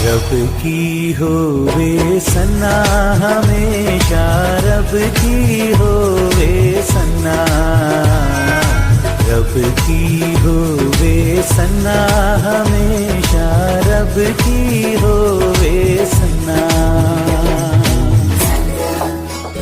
रब की होवे सन्ना हमेशा, रब की होवे सन्ना, रब की होवे सन्ना हमेशा, रब की होवे सन्ना।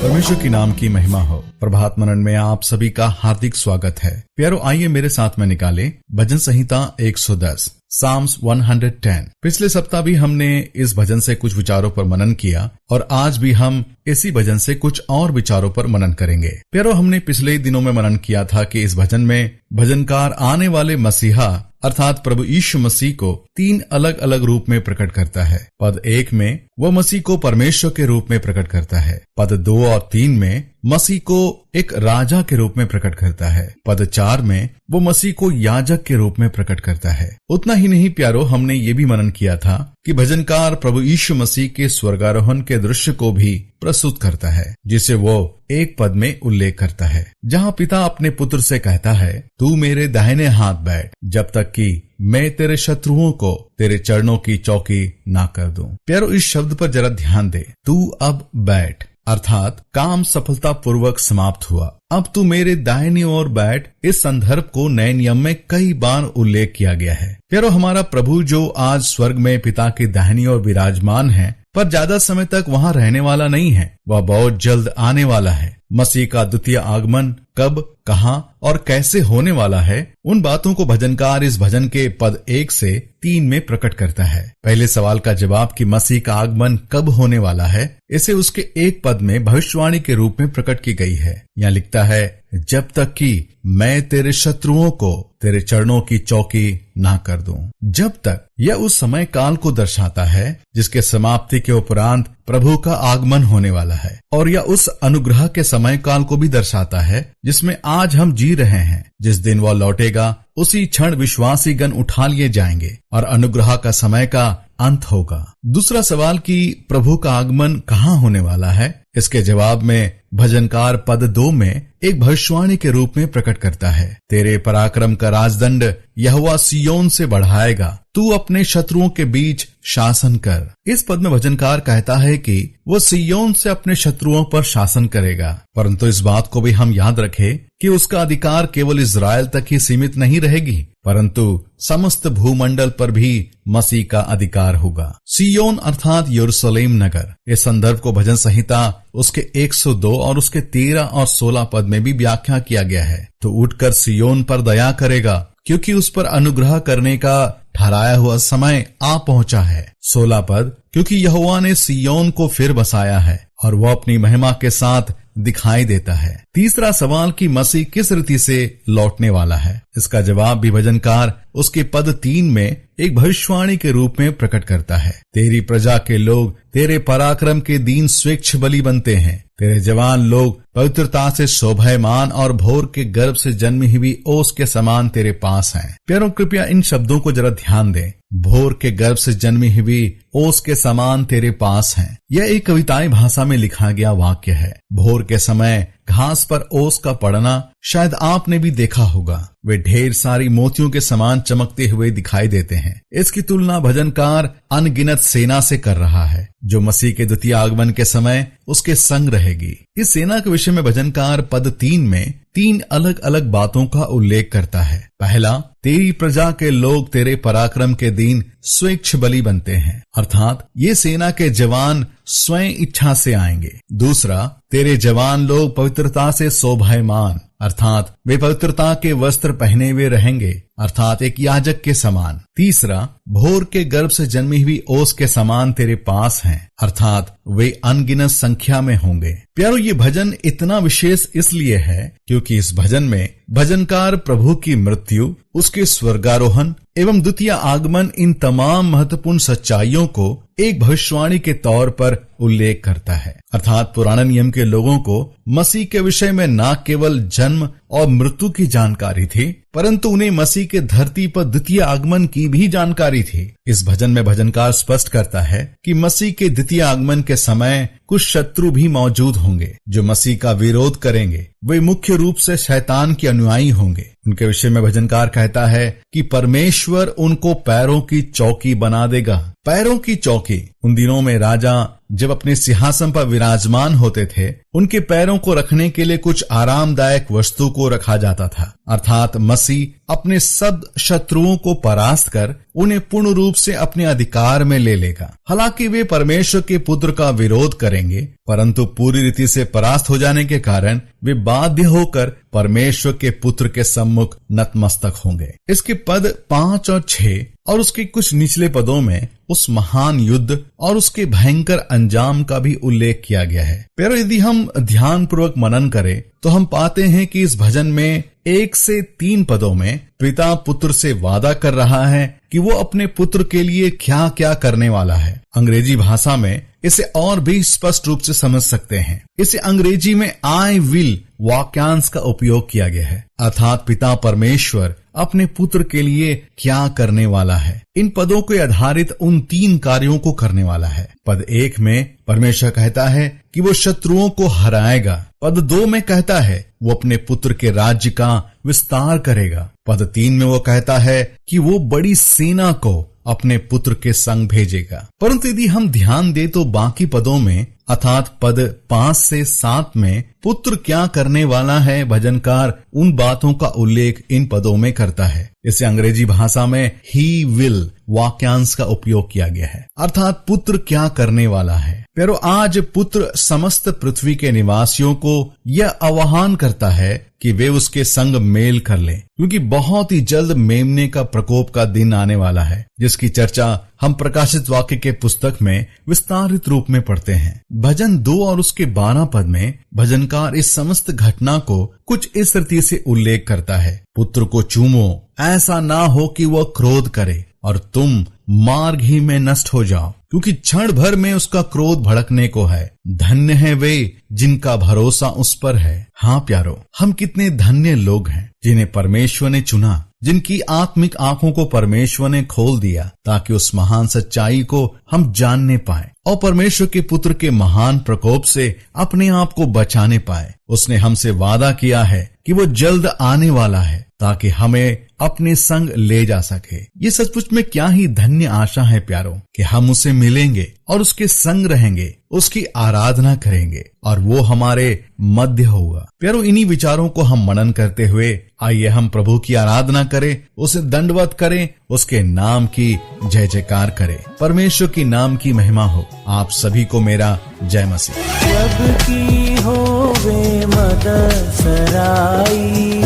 परमेश्वर की नाम की महिमा हो। प्रभात मनन में आप सभी का हार्दिक स्वागत है। प्यारो, आइए मेरे साथ में निकाले भजन संहिता 110, साम्स 110। पिछले सप्ताह भी हमने इस भजन से कुछ विचारों पर मनन किया और आज भी हम इसी भजन से कुछ और विचारों पर मनन करेंगे। प्यारो, हमने पिछले दिनों में मनन किया था कि इस भजन में भजनकार आने वाले मसीहा अर्थात प्रभु यीशु मसीह को 3 अलग अलग रूप में प्रकट करता है। पद 1 में वह मसीह को परमेश्वर के रूप में प्रकट करता है। पद 2 और 3 में मसीह को एक राजा के रूप में प्रकट करता है। पद 4 में वो मसीह को याजक के रूप में प्रकट करता है। उतना ही नहीं प्यारो, हमने ये भी मनन किया था कि भजनकार प्रभु यीशु मसीह के स्वर्गारोहण के दृश्य को भी प्रस्तुत करता है, जिसे वो एक पद में उल्लेख करता है, जहाँ पिता अपने पुत्र से कहता है, तू मेरे दाहिने हाथ बैठ जब तक कि मैं तेरे शत्रुओं को तेरे चरणों की चौकी ना कर दूं। प्यारो, इस शब्द पर जरा ध्यान दे। तू अब बैठ अर्थात काम सफलतापूर्वक समाप्त हुआ, अब तू मेरे दाहिनी ओर बैठ। इस संदर्भ को नए नियम में कई बार उल्लेख किया गया है। प्यारो, हमारा प्रभु जो आज स्वर्ग में पिता की दाहिनी ओर विराजमान है, पर ज्यादा समय तक वहां रहने वाला नहीं है, वह बहुत जल्द आने वाला है। मसीह का द्वितीय आगमन कब, कहां और कैसे होने वाला है, उन बातों को भजनकार इस भजन के पद 1 से 3 में प्रकट करता है। पहले सवाल का जवाब कि मसीह का आगमन कब होने वाला है, इसे उसके एक पद में भविष्यवाणी के रूप में प्रकट की गई है। यहाँ लिखता है, जब तक कि मैं तेरे शत्रुओं को तेरे चरणों की चौकी ना कर दूं। जब तक, यह उस समय काल को दर्शाता है जिसके समाप्ति के उपरांत प्रभु का आगमन होने वाला है, और यह उस अनुग्रह के समय काल को भी दर्शाता है जिसमें आज हम जी रहे हैं। जिस दिन वह लौटेगा उसी क्षण विश्वासी गण उठा लिए जाएंगे और अनुग्रह का समय का अंत होगा। दूसरा सवाल कि प्रभु का आगमन कहाँ होने वाला है, इसके जवाब में भजनकार पद 2 में एक भविष्यवाणी के रूप में प्रकट करता है, तेरे पराक्रम का राजदंड यहोवा सिय्योन से बढ़ाएगा, तू अपने शत्रुओं के बीच शासन कर। इस पद में भजनकार कहता है कि वो सिय्योन से अपने शत्रुओं पर शासन करेगा, परंतु इस बात को भी हम याद रखें कि उसका अधिकार केवल इज़राइल तक ही सीमित नहीं रहेगी, परंतु समस्त भूमंडल पर भी मसीह का अधिकार होगा। सिय्योन अर्थात यरूशलेम नगर। इस संदर्भ को भजन संहिता उसके 102 और उसके 13 और 16 पद में भी व्याख्या किया गया है। तो उठकर सिय्योन पर दया करेगा, क्योंकि उस पर अनुग्रह करने का ठहराया हुआ समय आ पहुंचा है। 16 पद, क्योंकि यहोवा ने सिय्योन को फिर बसाया है और वह अपनी महिमा के साथ दिखाई देता है। तीसरा सवाल कि मसीह किस रीति से लौटने वाला है, इसका जवाब भी भजनकार उसके पद 3 में एक भविष्यवाणी के रूप में प्रकट करता है, तेरी प्रजा के लोग तेरे पराक्रम के दिन स्वेच्छ बलि बनते हैं, तेरे जवान लोग पवित्रता से शोभायमान और भोर के गर्भ से जन्मी हुई ओस के समान तेरे पास हैं। प्यारों, कृपया इन शब्दों को जरा ध्यान दें। भोर के गर्भ से जन्मी हुई ओस के समान तेरे पास हैं। यह एक कविताई भाषा में लिखा गया वाक्य है। भोर के समय घास पर ओस का पड़ना शायद आपने भी देखा होगा। वे ढेर सारी मोतियों के समान चमकते हुए दिखाई देते हैं। इसकी तुलना भजनकार अनगिनत सेना से कर रहा है, जो मसीह के द्वितीय आगमन के समय उसके संग रहेगी। इस सेना के विषय में भजनकार पद 3 में 3 अलग अलग बातों का उल्लेख करता है। पहला, तेरी प्रजा के लोग तेरे पराक्रम के दिन स्वेच्छ बलि बनते हैं, अर्थात ये सेना के जवान स्वयं इच्छा से आएंगे। दूसरा, तेरे जवान लोग पवित्रता से शोभायमान, अर्थात वे पवित्रता के वस्त्र पहने हुए रहेंगे, अर्थात एक याजक के समान। तीसरा, भोर के गर्भ से जन्मी हुई ओस के समान तेरे पास हैं, अर्थात वे अनगिनत संख्या में होंगे। प्यारो, ये भजन इतना विशेष इसलिए है क्योंकि इस भजन में भजनकार प्रभु की मृत्यु, उसके स्वर्गारोहण एवं द्वितीय आगमन, इन तमाम महत्वपूर्ण सच्चाइयों को एक भविष्यवाणी के तौर पर उल्लेख करता है। अर्थात पुराने नियम के लोगों को मसीह के विषय में न केवल जन्म और मृत्यु की जानकारी थी, परंतु उन्हें मसीह के धरती पर द्वितीय आगमन की भी जानकारी थी। इस भजन में भजनकार स्पष्ट करता है कि मसीह के द्वितीय आगमन के समय कुछ शत्रु भी मौजूद होंगे जो मसीह का विरोध करेंगे। वे मुख्य रूप से शैतान के अनुयायी होंगे। उनके विषय में भजनकार कहता है कि परमेश्वर उनको पैरों की चौकी बना देगा। पैरों की चौकी। उन दिनों में राजा जब अपने सिंहासन पर विराजमान होते थे, उनके पैरों को रखने के लिए कुछ आरामदायक वस्तु को रखा जाता था, अर्थात मसीह अपने सब शत्रुओं को परास्त कर उन्हें पूर्ण रूप से अपने अधिकार में ले लेगा। हालांकि वे परमेश्वर के पुत्र का विरोध करेंगे, परंतु पूरी रीति से परास्त हो जाने के कारण वे बाध्य होकर परमेश्वर के पुत्र के सम्मुख नतमस्तक होंगे। इसके पद 5 और 6 और उसके कुछ निचले पदों में उस महान युद्ध और उसके भयंकर अंजाम का भी उल्लेख किया गया है। पर यदि हम ध्यान पूर्वक मनन करें तो हम पाते हैं कि इस भजन में 1 से 3 पदों में पिता पुत्र से वादा कर रहा है कि वो अपने पुत्र के लिए क्या क्या करने वाला है। अंग्रेजी भाषा में इसे और भी स्पष्ट रूप से समझ सकते हैं। इसे अंग्रेजी में आई विल वाक्यांश का उपयोग किया गया है, अर्थात पिता परमेश्वर अपने पुत्र के लिए क्या करने वाला है। इन पदों के आधारित उन 3 कार्यों को करने वाला है। पद 1 में परमेश्वर कहता है कि वो शत्रुओं को हराएगा। पद 2 में कहता है वो अपने पुत्र के राज्य का विस्तार करेगा। पद 3 में वो कहता है कि वो बड़ी सेना को अपने पुत्र के संग भेजेगा। परंतु यदि हम ध्यान दें तो बाकी पदों में अर्थात पद 5 से 7 में पुत्र क्या करने वाला है, भजनकार उन बातों का उल्लेख इन पदों में करता है। इसे अंग्रेजी भाषा में ही विल वाक्यांश का उपयोग किया गया है, अर्थात पुत्र क्या करने वाला है। pero आज पुत्र समस्त पृथ्वी के निवासियों को यह आह्वान करता है कि वे उसके संग मेल कर लें, क्योंकि बहुत ही जल्द मेमने का प्रकोप का दिन आने वाला है, जिसकी चर्चा हम प्रकाशित वाक्य के पुस्तक में विस्तारित रूप में पढ़ते हैं। भजन 2 और उसके 12 पद में भजनकार इस समस्त घटना को कुछ इस रीति से उल्लेख करता है। पुत्र को चूमो, ऐसा ना हो कि वह क्रोध करे और तुम मार्ग ही में नष्ट हो जाओ, क्योंकि क्षण भर में उसका क्रोध भड़कने को है। धन्य है वे जिनका भरोसा उस पर है। हाँ प्यारो, हम कितने धन्य लोग हैं जिन्हें परमेश्वर ने चुना, जिनकी आत्मिक आंखों को परमेश्वर ने खोल दिया ताकि उस महान सच्चाई को हम जानने पाए और परमेश्वर के पुत्र के महान प्रकोप से अपने आप को बचाने पाए। उसने हमसे वादा किया है कि वो जल्द आने वाला है ताकि हमें अपने संग ले जा सके। ये सचमुच में क्या ही धन्य आशा है प्यारो कि हम उसे मिलेंगे और उसके संग रहेंगे, उसकी आराधना करेंगे और वो हमारे मध्य होगा। प्यारो, इन्हीं विचारों को हम मनन करते हुए आइए हम प्रभु की आराधना करें, उसे दंडवत करें, उसके नाम की जय जयकार करें। परमेश्वर की नाम की महिमा हो। आप सभी को मेरा जय मसीह। जब की होवे मदद सराई,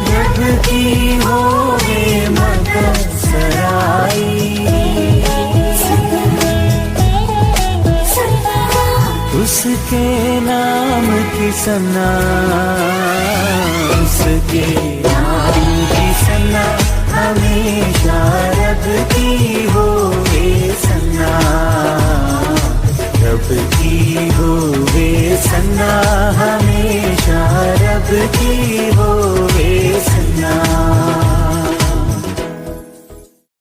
जब की होवे मदद सराई, उसके नाम की सना, उसके नाम